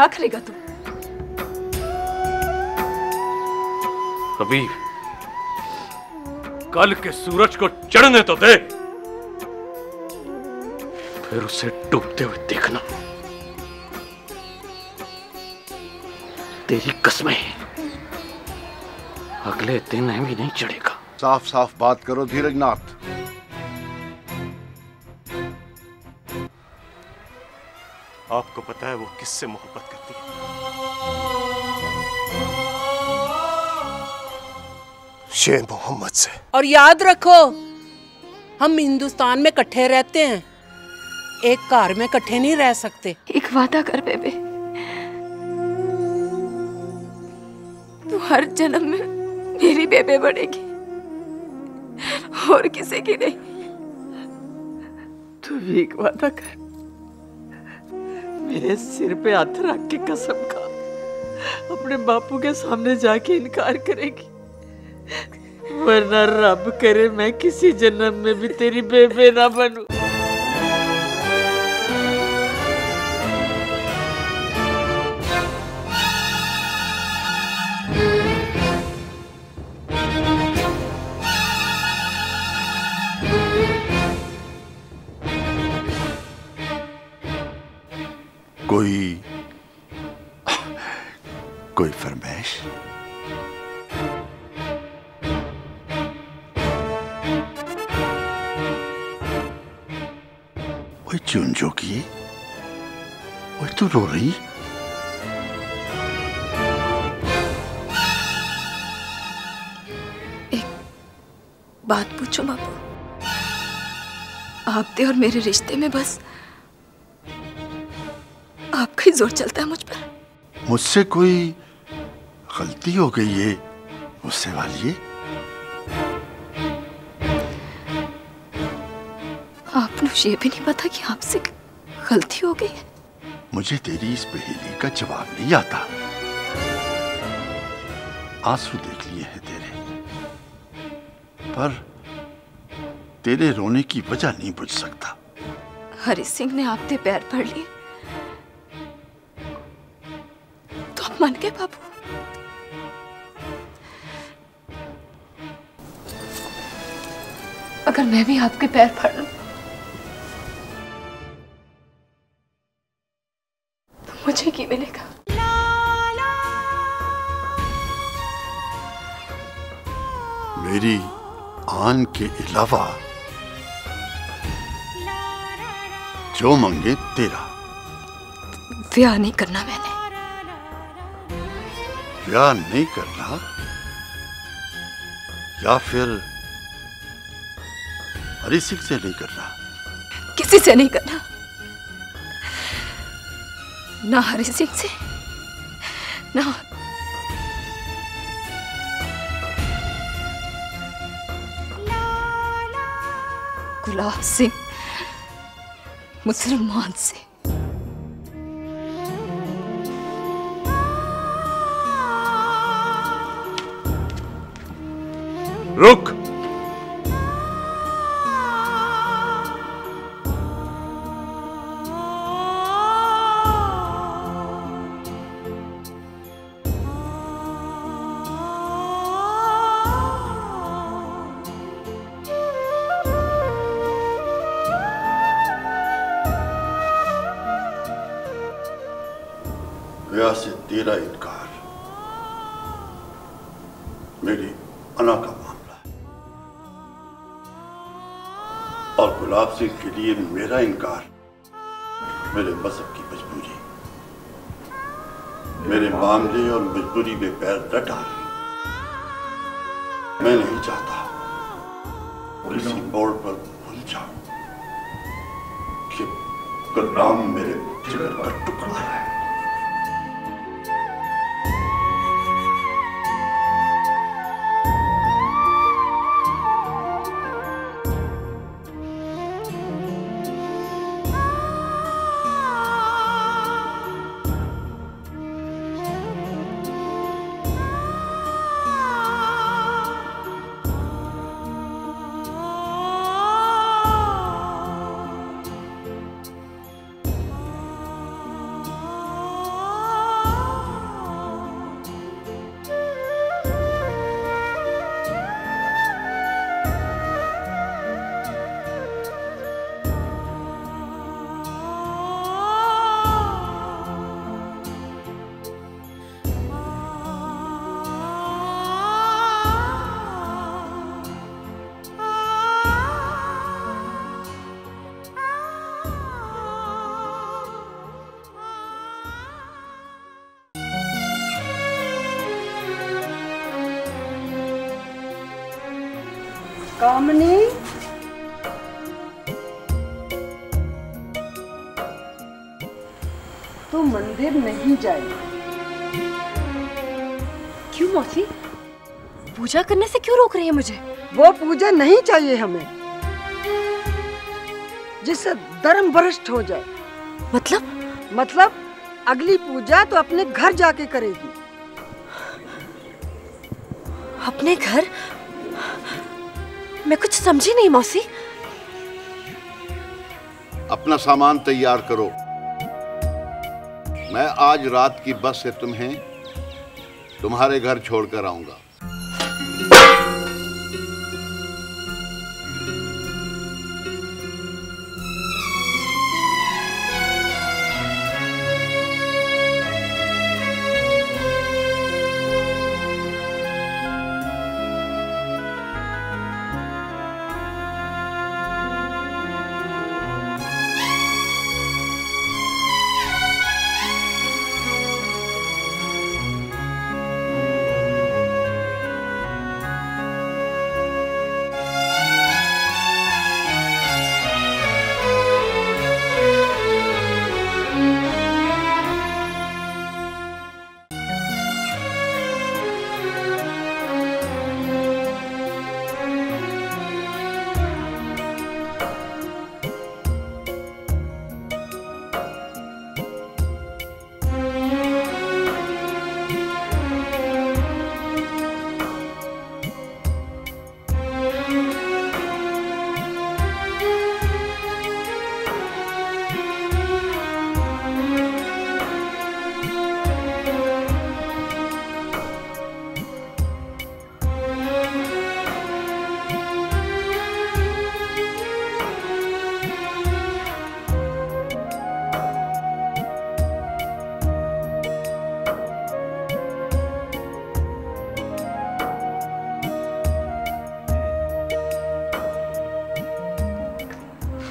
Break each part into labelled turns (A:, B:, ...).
A: क्या करेगा तू?
B: अभी कल के सूरज को चढ़ने तो दे, फिर उसे डूबते हुए देखना। तेरी कसमें अगले दिन भी नहीं चढ़ेगा।
C: साफ साफ बात करो धीरजनाथ।
D: आपको पता है वो किससे मोहब्बत करती है? शेर मोहम्मद से।
E: और याद रखो, हम हिंदुस्तान में इकट्ठे रहते हैं, एक घर में इकट्ठे नहीं रह सकते।
A: एक वादा कर बेबे, तू हर जन्म में मेरी बेबे बनेगी और किसी की नहीं।
E: तू भी एक वादा कर, मेरे सिर पे हाथ रख के कसम खा, अपने बापू के सामने जाके इनकार करेगी, वरना रब करे मैं किसी जन्म में भी तेरी बेबे ना बनूं।
C: कोई फरमाइश? वो चुन जो की, वो तू रो रही?
A: एक बात पूछो बापू, आपके और मेरे रिश्ते में बस आपका ही जोर चलता है मुझ पर।
C: मुझसे कोई गलती हो गई है मुझसे वालिए?
A: आपने ये भी नहीं पता कि आपसे गलती हो गई है?
C: मुझे तेरी इस पहेली का जवाब नहीं आता। आंसू देख लिए हैं तेरे, पर तेरे रोने की वजह नहीं बुझ सकता।
A: हरि सिंह ने आपके पैर पड़ लिए तो आप मान गए बाबू? अगर मैं भी आपके पैर पड़ लूं तो मुझे क्या मिलेगा?
C: मेरी आन के अलावा जो मांगे तेरा।
A: ब्याह नहीं करना मैंने।
C: ब्याह नहीं करना या फिर हरि सिंह से नहीं करना?
A: किसी से नहीं करना, ना हरि सिंह से ना गुलाब सिंह मुसलमान से।
B: रुक।
C: ब्याह से तेरा इनकार मेरी अना का मामला है, और गुलाब सिंह के लिए मेरा इनकार मेरे मजहब की मजबूरी। मेरे मामले और मजबूरी में पैर न डाल। मैं नहीं चाहता किसी मोड़ पर भूल जाऊं कि गुलाम मेरे जिगर का टुकड़ा है।
F: कामनी, तो मंदिर नहीं जाएगी।
A: क्यों मौसी? पूजा करने से क्यों रोक रही है मुझे?
F: वो पूजा नहीं चाहिए हमें जिससे धर्म भ्रष्ट हो जाए।
A: मतलब
F: अगली पूजा तो अपने घर जाके करेगी।
A: अपने घर? मैं कुछ समझी नहीं मौसी।
C: अपना सामान तैयार करो, मैं आज रात की बस से तुम्हें तुम्हारे घर छोड़कर आऊंगा।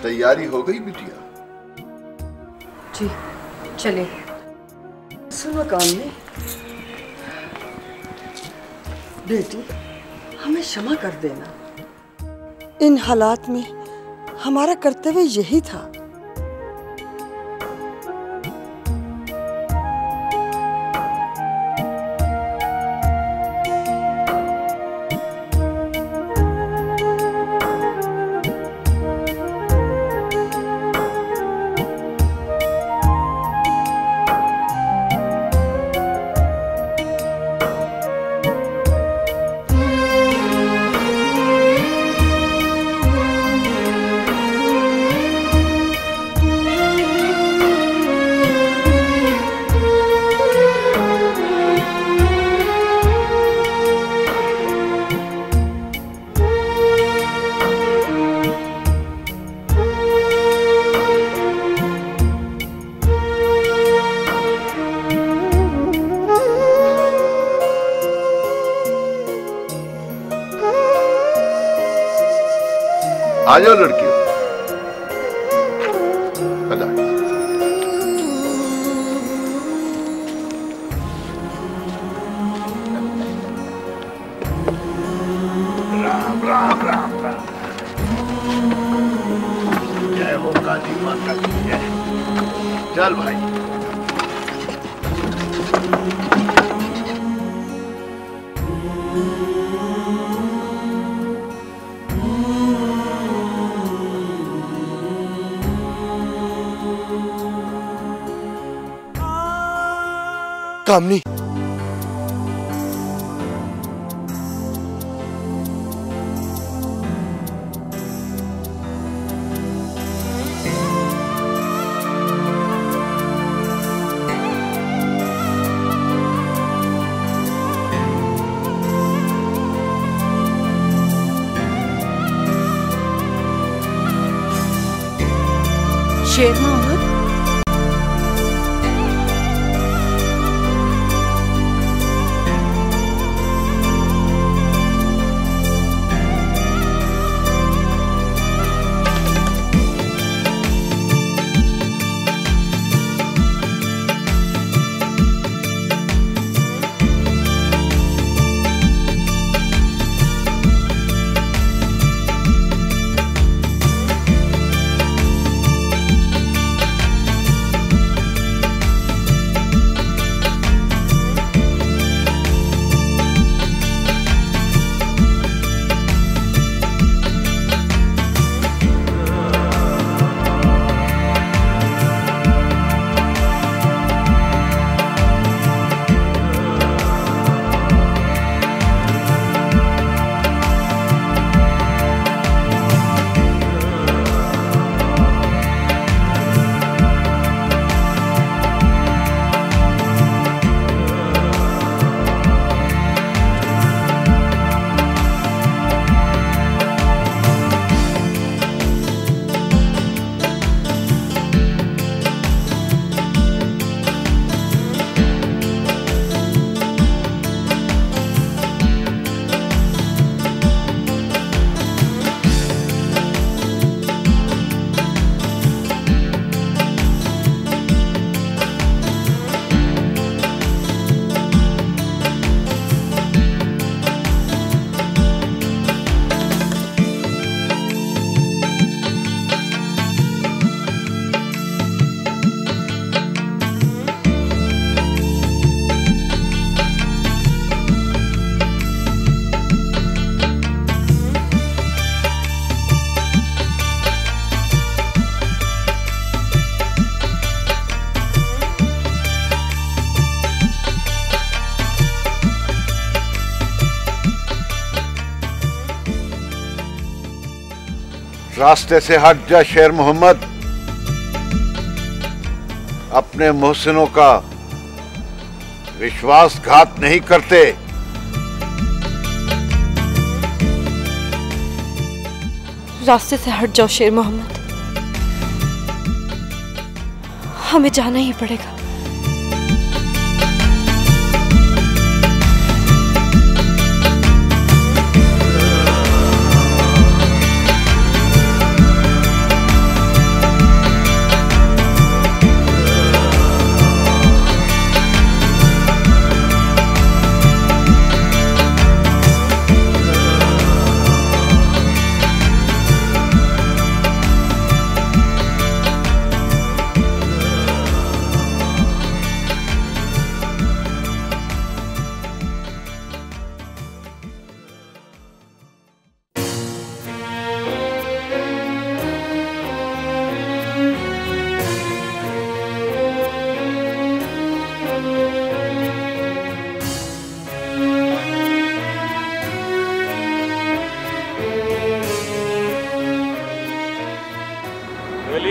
C: तैयारी हो गई बिटिया?
A: जी चले।
F: सुनो कामनी बेटी, हमें क्षमा कर देना। इन हालात में हमारा कर्तव्य यही था।
C: आ जाओ लड़कियों, बता। राम राम राम राम। जय हो काली माता की जय। चल भाई।
G: कामनी,
A: शेर मोहम्मद,
C: रास्ते से हट जा शेर मोहम्मद। अपने मोहसिनों का विश्वासघात नहीं करते।
A: रास्ते से हट जाओ शेर मोहम्मद, हमें जाना ही पड़ेगा।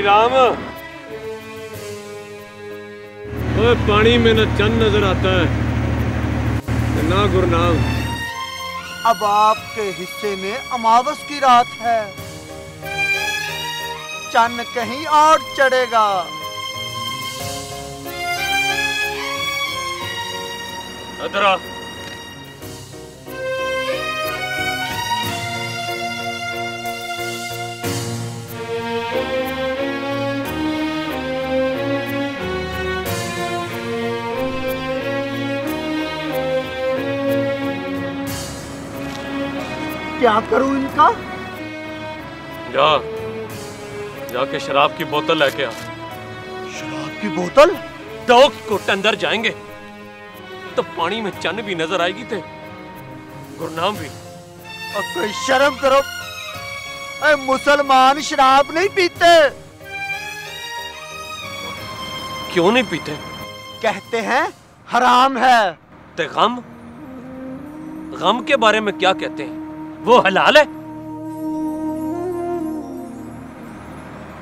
B: राम, ओए पानी में न चंद नजर आता है ना गुरनाम।
H: अब आपके हिस्से में अमावस की रात है, चंद कहीं और चढ़ेगा।
B: अदरा
H: क्या करूं इनका?
B: जाके शराब की बोतल लेके आ।
H: शराब की बोतल?
B: डॉग कोट अंदर जाएंगे तो पानी में चन्न भी नजर आएगी थे, गुरनाम भी।
H: और कोई शर्म करो, मुसलमान शराब नहीं पीते।
B: क्यों नहीं पीते?
H: कहते हैं हराम है।
B: ते गम के बारे में क्या कहते हैं? वो हलाल है?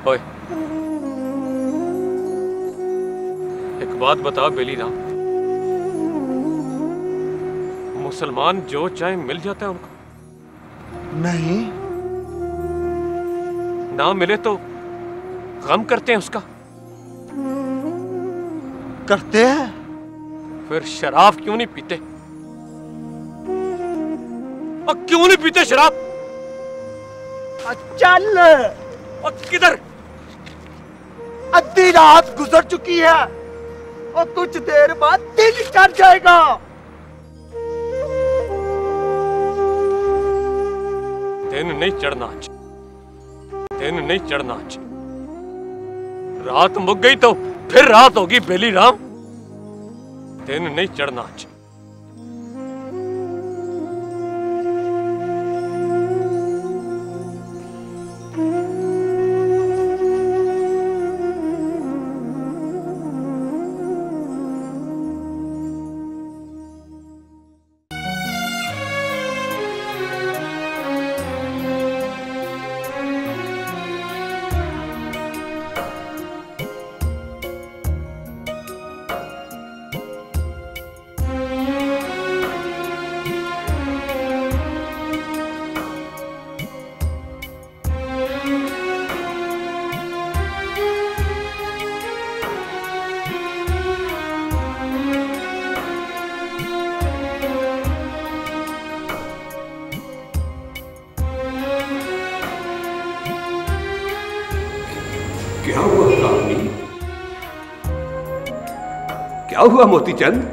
B: ओए, एक बात बता बेली राम, मुसलमान जो चाहे मिल जाता है उनको?
H: नहीं।
B: ना मिले तो गम करते हैं उसका?
H: करते हैं।
B: फिर शराब क्यों नहीं पीते? और क्यों नहीं पीते शराब?
H: चल।
B: और किधर?
H: आधी रात गुजर चुकी है और कुछ देर बाद दिन चढ़ जाएगा।
B: दिन नहीं चढ़ना आज, दिन नहीं चढ़ना आज। रात मुक गई तो फिर रात होगी बेली राम। दिन नहीं चढ़ना आज।
I: क्या हुआ कामनी? क्या हुआ मोतीचंद?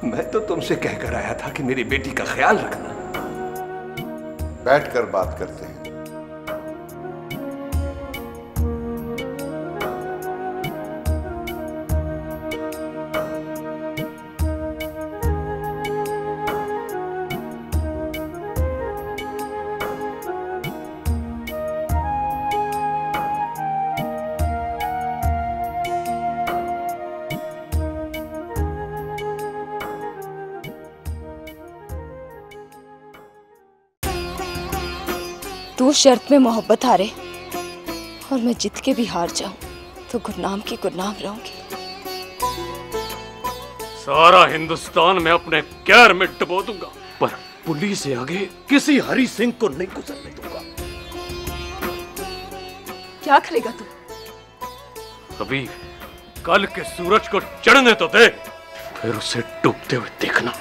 I: मैं तो तुमसे कहकर आया था कि मेरी बेटी का ख्याल रखना।
C: बैठकर बात करते हैं।
A: तू शर्त में मोहब्बत हारे और मैं जीत के भी हार जाऊं तो गुरनाम की गुरनाम रहूंगी।
B: सारा हिंदुस्तान में अपने कहर में डुबो दूंगा, पर पुलिस से आगे किसी हरि सिंह को नहीं गुजरने दूंगा।
A: क्या करेगा तू?
B: अभी कल के सूरज को चढ़ने तो दे, फिर उसे डूबते हुए देखना।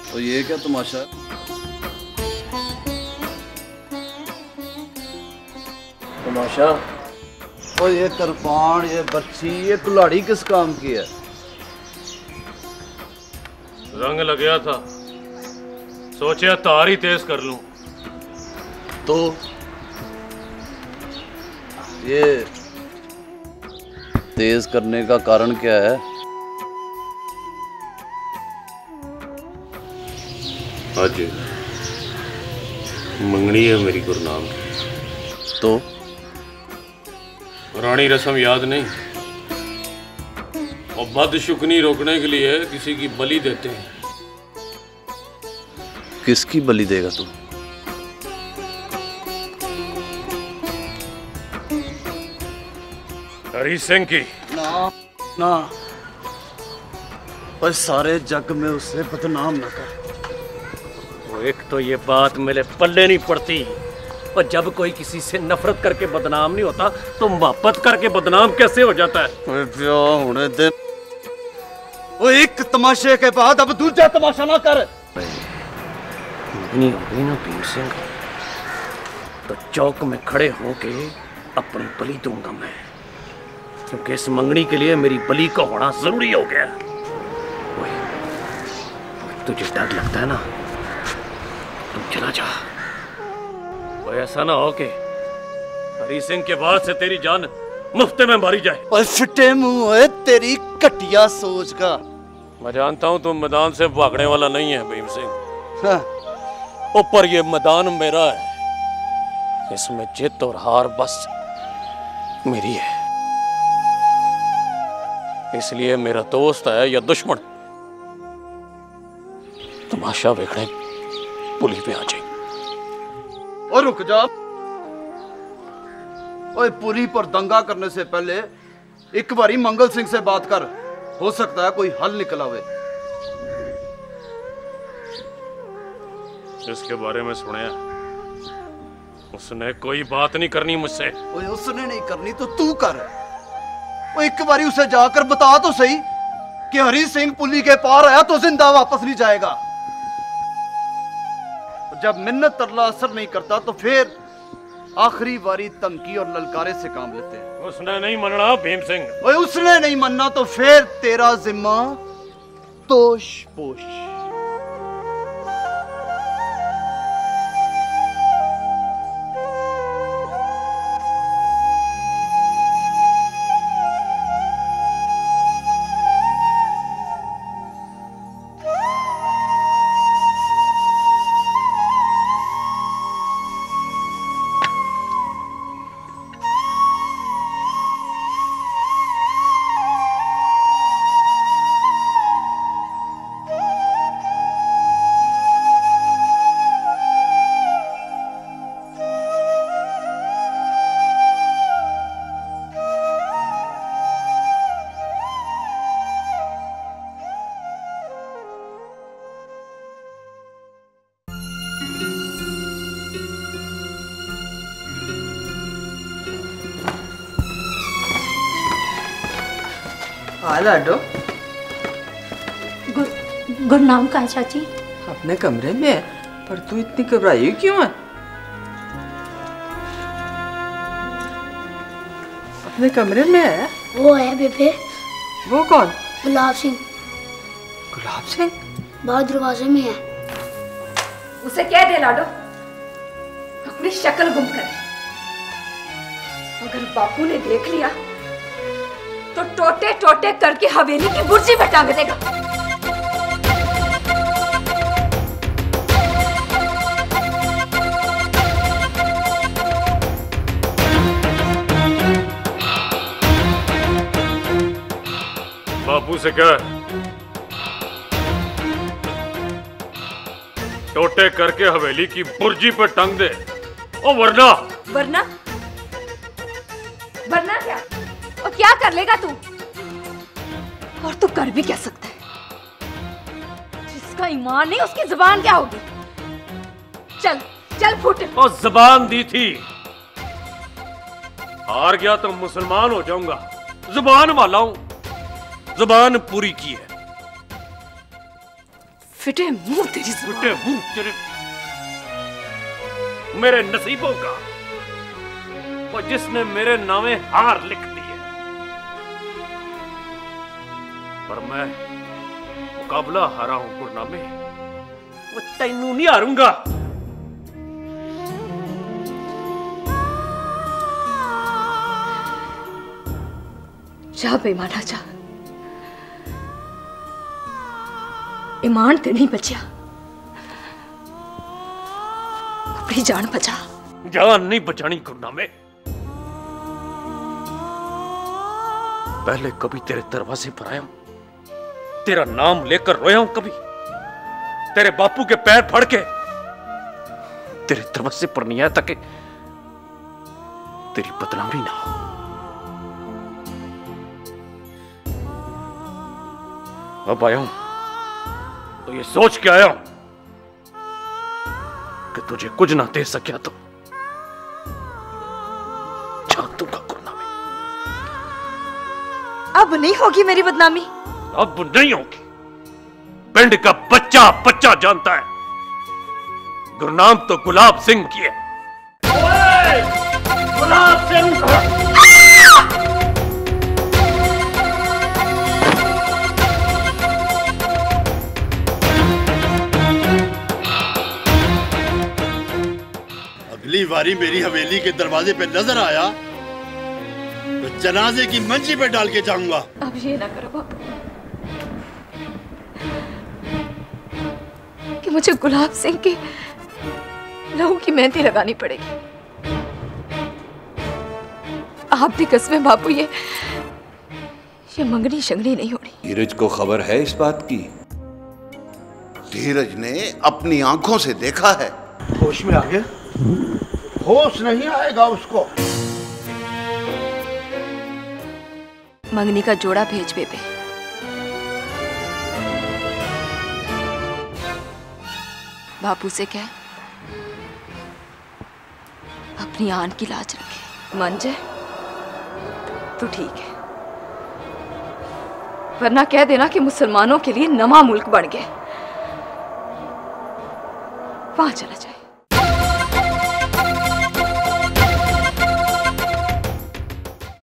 J: तो ये क्या तमाशा है? तमाशा? और ये कृपाण, ये बच्ची, ये कुल्हाड़ी किस काम की है?
B: रंग लग गया था, सोचा तार ही तेज कर लूं।
J: तो ये तेज करने का कारण क्या है?
B: आज मंगनी है मेरी गुरनाम की।
J: तो
B: पुरानी रस्म याद नहीं? और बदशुकनी रोकने के लिए किसी की बलि देते हैं।
J: किसकी बलि देगा तू?
B: हरि सिंह की।
J: ना ना, पर सारे जग में उसे बदनाम न कर।
B: एक तो ये बात मेरे पल्ले नहीं पड़ती, और जब कोई किसी से नफरत करके बदनाम नहीं होता तो मोहब्बत करके बदनाम कैसे हो जाता है?
J: ब्याह होने दे। वो एक तमाशे के बाद अब दूसरा तमाशा ना कर।
B: नहीं हो गई ना भीम सिंह, तो चौक में खड़े होके अपनी बलि दूंगा मैं, क्योंकि इस मंगनी के लिए मेरी बलि का होना जरूरी हो गया। तुझे डर लगता है ना, तुम चला जा। और ऐसा ना हो कि हरि सिंह के बाद से तेरी जान मुफ्त में मारी जाए।
J: और फिटे मुंह है तेरी घटिया सोच का।
B: मैं जानता हूं तुम मैदान से भागने वाला नहीं है भीम सिंह।
J: हाँ।
B: ऊपर ये मैदान मेरा है, इसमें जीत और हार बस मेरी है। इसलिए मेरा दोस्त है या दुश्मन, तमाशा देखने पुली पे आ जाए।
J: और रुक जा। ओए, पुली पर दंगा करने से पहले एक बारी मंगल सिंह से बात कर, हो सकता है कोई हल निकल आवे।
B: इसके बारे में सुना, उसने कोई बात नहीं करनी मुझसे।
J: ओए, उसने नहीं करनी तो तू कर। ओए, एक बारी उसे जाकर बता तो सही कि हरि सिंह पुली के पार आया तो जिंदा वापस नहीं जाएगा। जब मिन्नत तरला असर नहीं करता तो फिर आखिरी बारी धमकी और ललकारे से काम लेते हैं।
B: उसने नहीं मनना भीम सिंह।
J: ओए, उसने नहीं मनना तो फिर तेरा जिम्मा तोश पोश।
F: लाडो,
K: गुरनाम कहाँ है चाची?
F: अपने कमरे में है। पर तू इतनी घबराई क्यों है? अपने कमरे में है?
K: वो है बेबे।
F: वो कौन?
K: गुलाब सिंह।
F: गुलाब सिंह?
K: बाहर दरवाजे में है।
A: उसे कह दे लाडो अपनी शक्ल गुम करे। अगर बापू ने देख लिया तो टोटे टोटे करके हवेली की बुर्जी में टांग देगा।
B: बापू से कह टोटे करके हवेली की बुर्जी पर टंग दे, और वरना
A: वरना वरना क्या? और क्या कर लेगा तू? और तू कर भी क्या सकता है? जिसका ईमान नहीं उसकी जुबान क्या होगी? चल चल फुट।
B: और जुबान दी थी, हार गया तो मुसलमान हो जाऊंगा। जुबान वाला हूं, जुबान पूरी की है।
A: फिटे मुंह तेरी जुबान।
B: फिटे मुंह तेरे, मेरे नसीबों का, वो जिसने मेरे नामे हार लिख दी है। पर मैं मुकाबला हारा हूं गुरनामे, वो तैनू नहीं हारूंगा।
A: जा बेईमाना जा, ईमान ते नहीं बचा, अपनी जान बचा।
B: जान नहीं बचानी गुरनामे। पहले कभी तेरे दरवाजे पर आया हूं, तेरा नाम लेकर रोया हूं, कभी तेरे बापू के पैर फड़ के तेरे दरवाजे पर नहीं आया ताकि तेरी बदनामी ना हो। अब आया हूं तो ये सोच के आया हूं कि तुझे कुछ ना दे सकिया तो जान दूंगा गुरनामी।
A: अब नहीं होगी मेरी बदनामी।
B: अब नहीं होगी। पिंड का बच्चा बच्चा जानता है गुरनाम तो गुलाब सिंह की है। गुलाब सिंह
L: अगली बारी मेरी हवेली के दरवाजे पे नजर आया तो जनाजे की मंची पे डाल के जाऊंगा।
A: अब ये ना करो बापू कि मुझे गुलाब सिंह की लहू की मेहंदी लगानी पड़ेगी। आप भी कसमें बापू, ये मंगनी शंगनी नहीं होनी।
C: धीरज को खबर है इस बात की? धीरज ने अपनी आंखों से देखा है।
H: होश में आ गया? होश नहीं आएगा उसको।
A: मंगनी का जोड़ा भेज बेबे। बापू से कह अपनी आन की लाज रखे। मान जाए तो ठीक है, वरना कह देना कि मुसलमानों के लिए नमा मुल्क बन गया, वहां चला जाए।